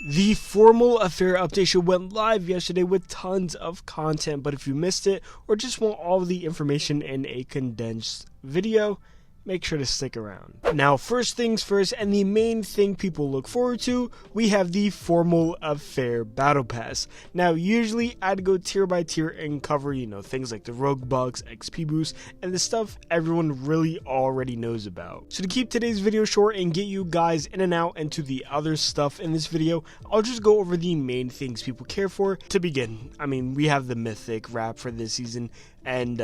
The formal affair update show went live yesterday with tons of content, but if you missed it or just want all of the information in a condensed video, make sure to stick around. Now, first things first, and the main thing people look forward to, we have the formal affair battle pass. Now, usually I'd go tier by tier and cover, things like the rogue bugs, XP boosts, and the stuff everyone really already knows about. So to keep today's video short and get you guys in and out into the other stuff in this video, I'll just go over the main things people care for. To begin, we have the mythic wrap for this season, and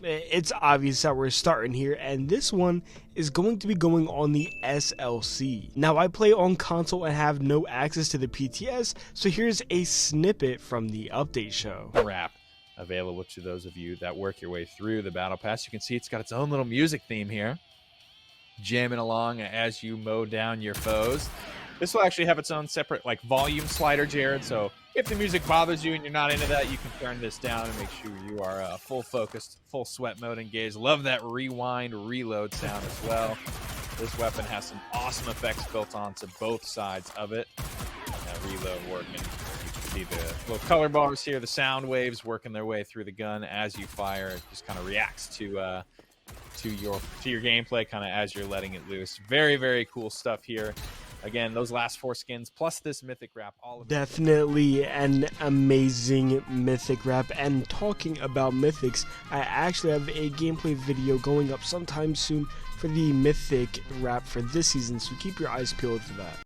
it's obvious that we're starting here, and this one is going to be going on the SLC. Now, I play on console and have no access to the PTS, so here's a snippet from the update show. Wrap available to those of you that work your way through the battle pass. You can see it's got its own little music theme here, jamming along as you mow down your foes. This will actually have its own separate volume slider, Jared, so if the music bothers you and you're not into that, you can turn this down and make sure you are full focused, full sweat mode engaged. Love that rewind reload sound as well. This weapon has some awesome effects built onto both sides of it. That reload working. You can see the little color bars here, the sound waves working their way through the gun as you fire. It just kind of reacts to your gameplay kind of as you're letting it loose. Very, very cool stuff here. Again, those last 4 skins plus this mythic wrap, all of definitely an amazing mythic wrap. And talking about mythics, I actually have a gameplay video going up sometime soon for the mythic wrap for this season, so keep your eyes peeled for that.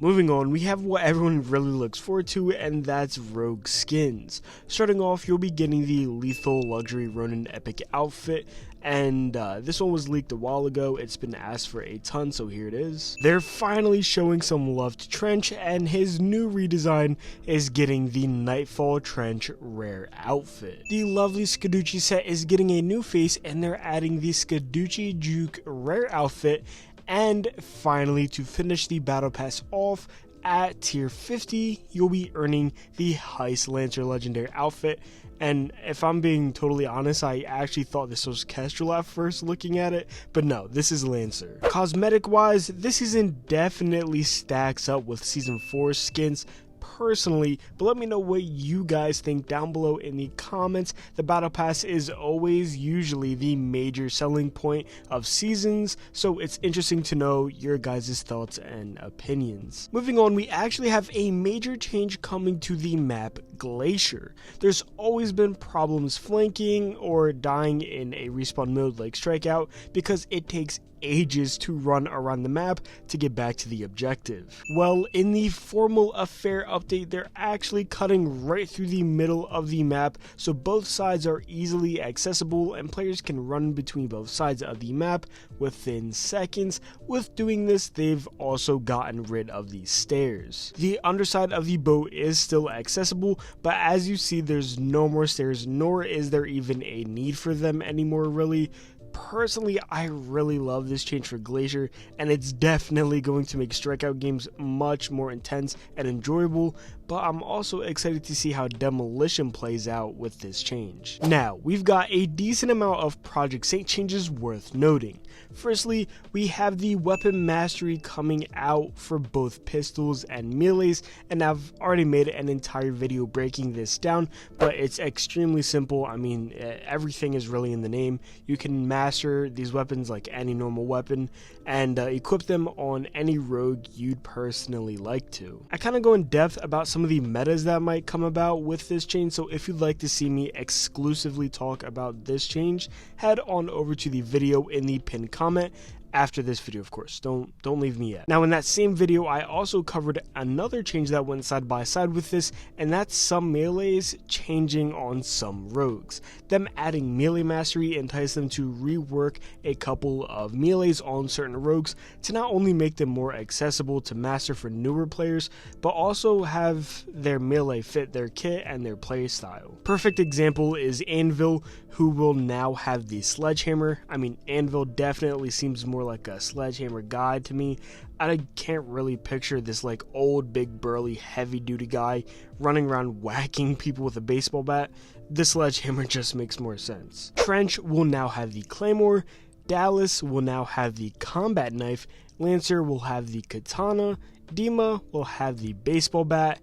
Moving on, we have what everyone really looks forward to, and that's rogue skins. Starting off, you'll be getting the lethal luxury Ronin epic outfit, and this one was leaked a while ago. It's been asked for a ton, so here it is. They're finally showing some love to Trench, and his new redesign is getting the Nightfall Trench rare outfit. The lovely Scaducci set is getting a new face, and they're adding the Scaducci Juke rare outfit. And finally, to finish the battle pass off, at tier 50, you'll be earning the Heist Lancer legendary outfit. And if I'm being totally honest, I actually thought this was Kestrel at first looking at it, but no, this is Lancer. Cosmetic wise, this season definitely stacks up with season 4 skins personally, but let me know what you guys think down below in the comments. The battle pass is always usually the major selling point of seasons, so it's interesting to know your guys' thoughts and opinions. Moving on, we actually have a major change coming to the map Glacier. There's always been problems flanking or dying in a respawn mode like Strikeout because it takes ages to run around the map to get back to the objective. Well, in the formal affair update, they're actually cutting right through the middle of the map, so both sides are easily accessible and players can run between both sides of the map within seconds. With doing this, they've also gotten rid of the stairs. The underside of the boat is still accessible, but as you see, there's no more stairs, nor is there even a need for them anymore, really. Personally, I really love this change for Glacier, and it's definitely going to make Strikeout games much more intense and enjoyable, but I'm also excited to see how Demolition plays out with this change. Now, we've got a decent amount of Project Saint changes worth noting. Firstly, we have the weapon mastery coming out for both pistols and melees, and I've already made an entire video breaking this down, but it's extremely simple. Everything is really in the name. You can master these weapons like any normal weapon and equip them on any rogue you'd personally like to. I kind of go in depth about some of the metas that might come about with this change, so if you'd like to see me exclusively talk about this change, head on over to the video in the pinned comment after this video, of course. Don't leave me yet. Now, in that same video, I also covered another change that went side by side with this, and that's some melees changing on some rogues. Them adding melee mastery enticed them to rework a couple of melees on certain rogues to not only make them more accessible to master for newer players, but also have their melee fit their kit and their play style. Perfect example is Anvil, who will now have the sledgehammer. Anvil definitely seems more like a sledgehammer guy to me. I can't really picture this old, big, burly, heavy duty guy running around whacking people with a baseball bat. The sledgehammer just makes more sense. Trench will now have the claymore, Dallas will now have the combat knife, Lancer will have the katana, Dima will have the baseball bat,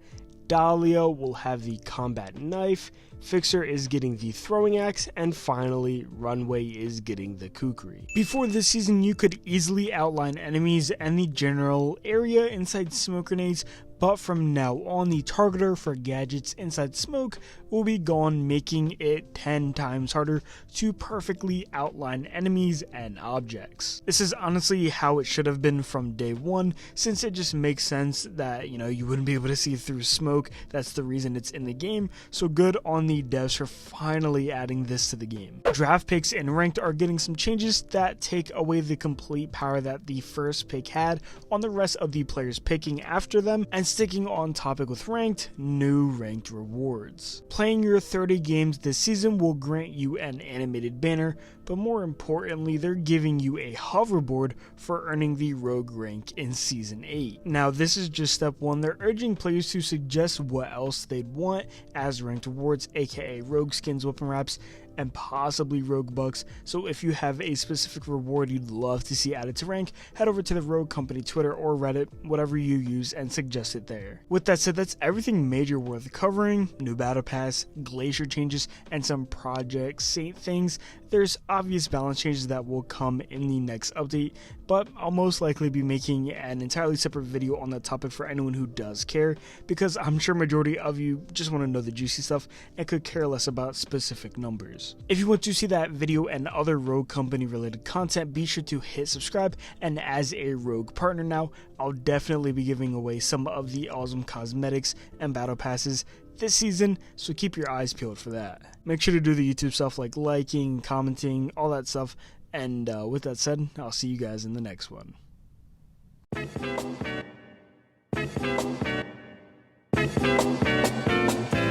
Dahlia will have the combat knife, Fixer is getting the throwing axe, and finally, Runway is getting the kukri. Before this season, you could easily outline enemies and the general area inside smoke grenades, but from now on, the targeter for gadgets inside smoke will be gone, making it 10 times harder to perfectly outline enemies and objects. This is honestly how it should have been from day one, since it just makes sense that, you wouldn't be able to see through smoke. That's the reason it's in the game, so good on the devs for finally adding this to the game. Draft picks in ranked are getting some changes that take away the complete power that the first pick had on the rest of the players picking after them, and sticking on topic with ranked, new ranked rewards. Playing your 30 games this season will grant you an animated banner, but more importantly, they're giving you a hoverboard for earning the rogue rank in season 8. Now, this is just step 1. They're urging players to suggest what else they'd want as ranked rewards, aka rogue skins, weapon wraps, and possibly rogue bucks. So if you have a specific reward you'd love to see added to rank, head over to the Rogue Company Twitter or Reddit, whatever you use, and suggest it there. With that said, that's everything major worth covering: new battle pass, glacier changes, and some Project Saint things. There's obvious balance changes that will come in the next update, but I'll most likely be making an entirely separate video on that topic for anyone who does care, because I'm sure majority of you just want to know the juicy stuff and could care less about specific numbers. If you want to see that video and other Rogue Company related content, be sure to hit subscribe, and as a Rogue partner now, I'll definitely be giving away some of the awesome cosmetics and battle passes this season, so keep your eyes peeled for that. Make sure to do the YouTube stuff like liking, commenting, all that stuff, and with that said, I'll see you guys in the next one.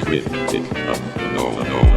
Critic of the Normal.